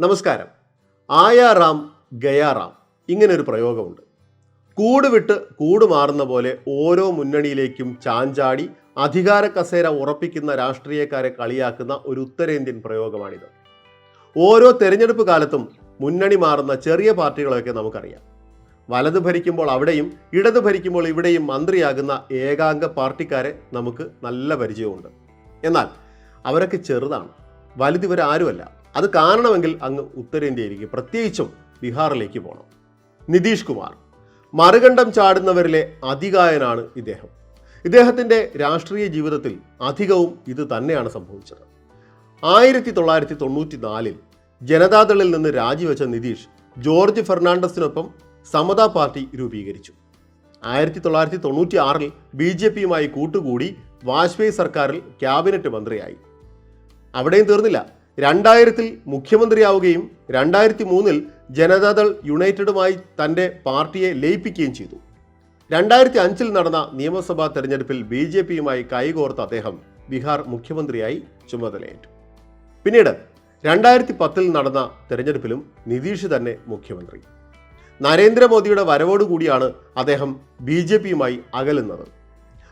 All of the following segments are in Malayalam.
നമസ്കാരം. ആയാറാം ഗയാറാം ഇങ്ങനൊരു പ്രയോഗമുണ്ട്. കൂട് വിട്ട് കൂട് മാറുന്ന പോലെ ഓരോ മുന്നണിയിലേക്കും ചാഞ്ചാടി അധികാര കസേര ഉറപ്പിക്കുന്ന രാഷ്ട്രീയക്കാരെ കളിയാക്കുന്ന ഒരു ഉത്തരേന്ത്യൻ പ്രയോഗമാണിത്. ഓരോ തെരഞ്ഞെടുപ്പ് കാലത്തും മുന്നണി മാറുന്ന ചെറിയ പാർട്ടികളൊക്കെ നമുക്കറിയാം. വലത് ഭരിക്കുമ്പോൾ അവിടെയും ഇടത് ഭരിക്കുമ്പോൾ ഇവിടെയും മന്ത്രിയാകുന്ന ഏകാംഗ പാർട്ടിക്കാരെ നമുക്ക് നല്ല പരിചയമുണ്ട്. എന്നാൽ അവരൊക്കെ ചെറുതാണ്, വലുതിവരാരുമല്ല. അത് കാണണമെങ്കിൽ അങ്ങ് ഉത്തരേന്ത്യയിലേക്ക്, പ്രത്യേകിച്ചും ബീഹാറിലേക്ക് പോകണം. നിതീഷ് കുമാർ മറുകണ്ഠം ചാടുന്നവരിലെ അതികായനാണ് ഇദ്ദേഹം. ഇദ്ദേഹത്തിൻ്റെ രാഷ്ട്രീയ ജീവിതത്തിൽ അധികവും ഇത് തന്നെയാണ് സംഭവിച്ചത്. 1994 ജനതാദളിൽ നിന്ന് രാജിവെച്ച നിതീഷ് ജോർജ് ഫെർണാണ്ടസിനൊപ്പം സമതാ പാർട്ടി രൂപീകരിച്ചു. 1996 BJPയുമായി കൂട്ടുകൂടി വാജ്പേയി സർക്കാരിൽ ക്യാബിനറ്റ് മന്ത്രിയായി. അവിടെയും തീർന്നില്ല. 2000 മുഖ്യമന്ത്രിയാവുകയും 2003 ജനതാദൾ യുണൈറ്റഡുമായി തൻ്റെ പാർട്ടിയെ ലയിപ്പിക്കുകയും ചെയ്തു. 2005 നടന്ന നിയമസഭാ തെരഞ്ഞെടുപ്പിൽ BJPയുമായി കൈകോർത്ത അദ്ദേഹം ബീഹാർ മുഖ്യമന്ത്രിയായി ചുമതലയേറ്റു. പിന്നീട് 2010 നടന്ന തെരഞ്ഞെടുപ്പിലും നിതീഷ് തന്നെ മുഖ്യമന്ത്രി. നരേന്ദ്രമോദിയുടെ വരവോടുകൂടിയാണ് അദ്ദേഹം BJPയുമായി അകലുന്നത്.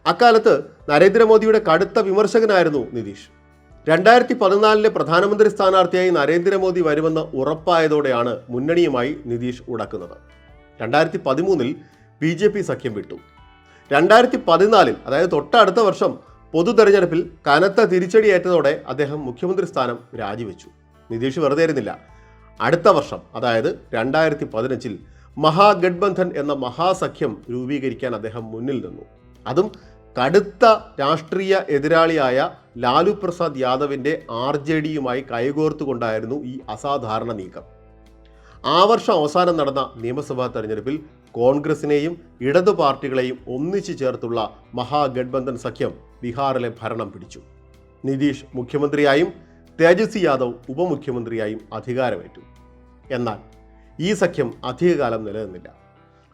അക്കാലത്ത് നരേന്ദ്രമോദിയുടെ കടുത്ത വിമർശകനായിരുന്നു നിതീഷ്. 2014 പ്രധാനമന്ത്രി സ്ഥാനാർത്ഥിയായി നരേന്ദ്രമോദി വരുമെന്ന് ഉറപ്പായതോടെയാണ് മുന്നണിയുമായി നിതീഷ് ഉടക്കുന്നത്. 2013 BJP സഖ്യം വിട്ടു. 2014 അതായത് തൊട്ടടുത്ത വർഷം പൊതു തെരഞ്ഞെടുപ്പിൽ കനത്ത തിരിച്ചടിയേറ്റതോടെ അദ്ദേഹം മുഖ്യമന്ത്രി സ്ഥാനം രാജിവെച്ചു. നിതീഷ് വെറുതെ ഇരുന്നില്ല. അടുത്ത വർഷം അതായത് 2015 മഹാഗഡ്ബന്ധൻ എന്ന മഹാസഖ്യം രൂപീകരിക്കാൻ അദ്ദേഹം മുന്നിൽ നിന്നു. അതും കടുത്ത രാഷ്ട്രീയ എതിരാളിയായ ലാലു പ്രസാദ് യാദവിൻ്റെ RJDയുമായി കൈകോർത്തുകൊണ്ടായിരുന്നു ഈ അസാധാരണ നീക്കം. ആ വർഷം അവസാനം നടന്ന നിയമസഭാ തെരഞ്ഞെടുപ്പിൽ കോൺഗ്രസിനെയും ഇടതു പാർട്ടികളെയും ഒന്നിച്ചു ചേർത്തുള്ള മഹാഗഡ്ബന്ധൻ സഖ്യം ബീഹാറിലെ ഭരണം പിടിച്ചു. നിതീഷ് മുഖ്യമന്ത്രിയായും തേജസ്വി യാദവ് ഉപമുഖ്യമന്ത്രിയായും അധികാരമേറ്റു. എന്നാൽ ഈ സഖ്യം അധികകാലം നിലനിന്നില്ല.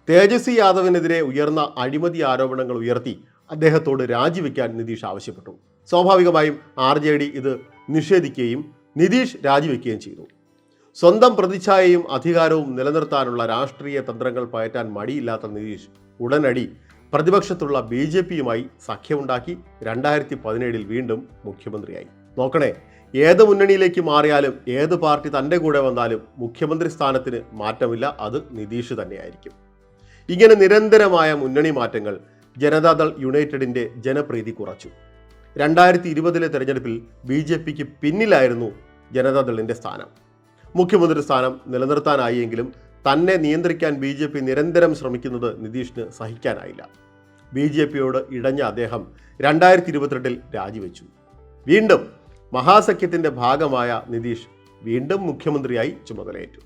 തേജസ്വി യാദവിനെതിരെ ഉയർന്ന അഴിമതി ആരോപണങ്ങൾ ഉയർത്തി അദ്ദേഹത്തോട് രാജിവെക്കാൻ നിതീഷ് ആവശ്യപ്പെട്ടു. സ്വാഭാവികമായും RJD ഇത് നിഷേധിക്കുകയും നിതീഷ് രാജിവെക്കുകയും ചെയ്തു. സ്വന്തം പ്രതിച്ഛായയും അധികാരവും നിലനിർത്താനുള്ള രാഷ്ട്രീയ തന്ത്രങ്ങൾ പയറ്റാൻ മടിയില്ലാത്ത നിതീഷ് ഉടനടി പ്രതിപക്ഷത്തുള്ള BJPയുമായി സഖ്യമുണ്ടാക്കി 2017 വീണ്ടും മുഖ്യമന്ത്രിയായി. നോക്കണേ, ഏത് മുന്നണിയിലേക്ക് മാറിയാലും ഏത് പാർട്ടി തൻ്റെ കൂടെ വന്നാലും മുഖ്യമന്ത്രി സ്ഥാനത്തിന് മാറ്റമില്ല, അത് നിതീഷ് തന്നെയായിരിക്കും. ഇങ്ങനെ നിരന്തരമായ മുന്നണി മാറ്റങ്ങൾ ജനതാദൾ യുണൈറ്റഡിൻ്റെ ജനപ്രീതി കുറച്ചു. 2020 തെരഞ്ഞെടുപ്പിൽ BJPക്ക് പിന്നിലായിരുന്നു ജനതാദളിൻ്റെ സ്ഥാനം. മുഖ്യമന്ത്രി സ്ഥാനം നിലനിർത്താനായെങ്കിലും തന്നെ നിയന്ത്രിക്കാൻ BJP നിരന്തരം ശ്രമിക്കുന്നത് നിതീഷിന് സഹിക്കാനായില്ല. BJPയോട് ഇടഞ്ഞ അദ്ദേഹം 2022 രാജിവെച്ചു. വീണ്ടും മഹാസഖ്യത്തിൻ്റെ ഭാഗമായ നിതീഷ് വീണ്ടും മുഖ്യമന്ത്രിയായി ചുമതലയേറ്റു.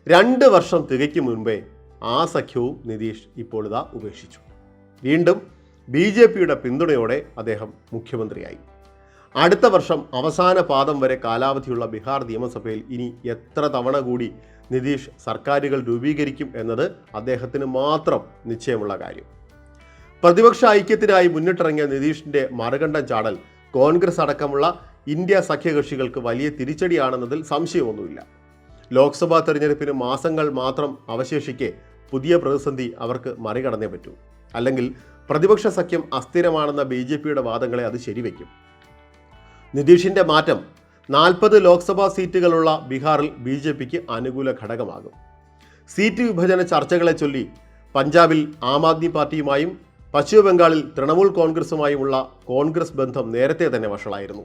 2 വർഷം തികയ്ക്കും മുൻപേ ആ സഖ്യവും നിതീഷ് ഇപ്പോൾ ഇതാ ഉപേക്ഷിച്ചു. വീണ്ടും BJPയുടെ പിന്തുണയോടെ അദ്ദേഹം മുഖ്യമന്ത്രിയായി. അടുത്ത വർഷം അവസാന പാദം വരെ കാലാവധിയുള്ള ബീഹാർ നിയമസഭയിൽ ഇനി എത്ര തവണ കൂടി നിതീഷ് സർക്കാരുകൾ രൂപീകരിക്കും എന്നത് അദ്ദേഹത്തിന് മാത്രം നിശ്ചയമുള്ള കാര്യം. പ്രതിപക്ഷ ഐക്യത്തിനായി മുന്നിട്ടിറങ്ങിയ നിതീഷിൻ്റെ മറുകണ്ഠം ചാടൽ കോൺഗ്രസ് അടക്കമുള്ള ഇന്ത്യ സഖ്യകക്ഷികൾക്ക് വലിയ തിരിച്ചടിയാണെന്നതിൽ സംശയമൊന്നുമില്ല. ലോക്സഭാ തെരഞ്ഞെടുപ്പിന് മാസങ്ങൾ മാത്രം അവശേഷിക്കെ പുതിയ പ്രതിസന്ധി അവർക്ക് മറികടന്നേ പറ്റൂ. അല്ലെങ്കിൽ പ്രതിപക്ഷ സഖ്യം അസ്ഥിരമാണെന്ന BJPയുടെ വാദങ്ങളെ അത് ശരിവെക്കും. നിതീഷിൻ്റെ മാറ്റം 40 ലോക്സഭാ സീറ്റുകളുള്ള ബീഹാറിൽ BJPക്ക് അനുകൂല ഘടകമാകും. സീറ്റ് വിഭജന ചർച്ചകളെ ചൊല്ലി പഞ്ചാബിൽ ആം ആദ്മി പാർട്ടിയുമായും പശ്ചിമ ബംഗാളിൽ തൃണമൂൽ കോൺഗ്രസുമായുമുള്ള കോൺഗ്രസ് ബന്ധം നേരത്തെ തന്നെ വഷളായിരുന്നു.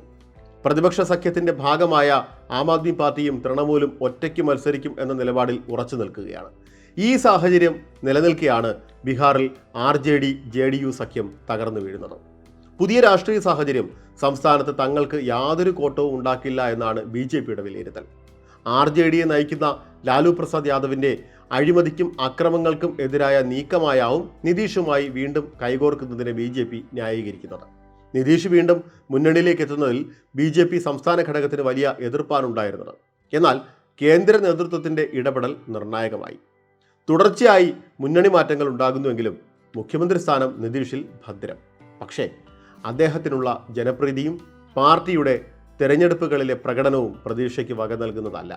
പ്രതിപക്ഷ സഖ്യത്തിൻ്റെ ഭാഗമായ ആം ആദ്മി പാർട്ടിയും തൃണമൂലും ഒറ്റയ്ക്ക് മത്സരിക്കും എന്ന നിലപാടിൽ ഉറച്ചു നിൽക്കുകയാണ്. ഈ സാഹചര്യം നിലനിൽക്കെയാണ് ബീഹാറിൽ RJD-JDU സഖ്യം തകർന്നു വീഴുന്നത്. പുതിയ രാഷ്ട്രീയ സാഹചര്യം സംസ്ഥാനത്ത് തങ്ങൾക്ക് യാതൊരു കോട്ടവും ഉണ്ടാക്കില്ല എന്നാണ് BJPയുടെ വിലയിരുത്തൽ. RJDയെ നയിക്കുന്ന ലാലു പ്രസാദ് യാദവിൻ്റെ അഴിമതിക്കും അക്രമങ്ങൾക്കും എതിരായ നീക്കമായാവും നിതീഷുമായി വീണ്ടും കൈകോർക്കുന്നതിനെ BJP ന്യായീകരിക്കുന്നത്. നിതീഷ് വീണ്ടും മുന്നണിയിലേക്ക് എത്തുന്നതിൽ BJP സംസ്ഥാന ഘടകത്തിന് വലിയ എതിർപ്പാണുണ്ടായിരുന്നത്. എന്നാൽ കേന്ദ്ര നേതൃത്വത്തിൻ്റെ ഇടപെടൽ നിർണായകമായി. തുടർച്ചയായി മുന്നണി മാറ്റങ്ങൾ ഉണ്ടാകുന്നുവെങ്കിലും മുഖ്യമന്ത്രി സ്ഥാനം നിതീഷിൽ ഭദ്രം. പക്ഷേ അദ്ദേഹത്തിനുള്ള ജനപ്രീതിയും പാർട്ടിയുടെ തെരഞ്ഞെടുപ്പുകളിലെ പ്രകടനവും പ്രതീക്ഷയ്ക്ക് വക നൽകുന്നതല്ല.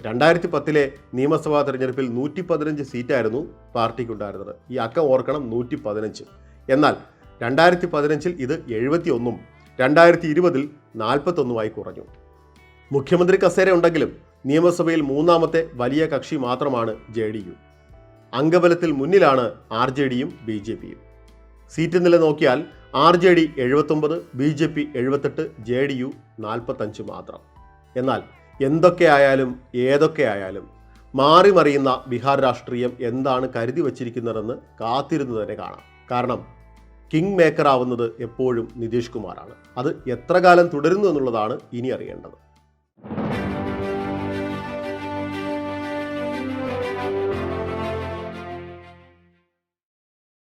2010 നിയമസഭാ തെരഞ്ഞെടുപ്പിൽ 115 സീറ്റായിരുന്നു പാർട്ടിക്കുണ്ടായിരുന്നത്. ഈ അക്കം ഓർക്കണം, 115. എന്നാൽ 2015 ഇത് 71, 2020 41 കുറഞ്ഞു. മുഖ്യമന്ത്രി കസേര ഉണ്ടെങ്കിലും നിയമസഭയിൽ മൂന്നാമത്തെ വലിയ കക്ഷി മാത്രമാണ് JDU. അംഗബലത്തിൽ മുന്നിലാണ് RJDയും BJPയും. സീറ്റ് നില നോക്കിയാൽ RJD 79, BJP 78, JDU 45 മാത്രം. എന്നാൽ എന്തൊക്കെയായാലും ഏതൊക്കെയായാലും മാറിമറിയുന്ന ബീഹാർ രാഷ്ട്രീയം എന്താണ് കരുതി വച്ചിരിക്കുന്നതെന്ന് കാത്തിരുന്നു തന്നെ കാണാം. കാരണം കിങ് മേക്കർ ആവുന്നത് എപ്പോഴും നിതീഷ് കുമാറാണ്. അത് എത്ര കാലം തുടരുന്നു എന്നുള്ളതാണ് ഇനി അറിയേണ്ടത്.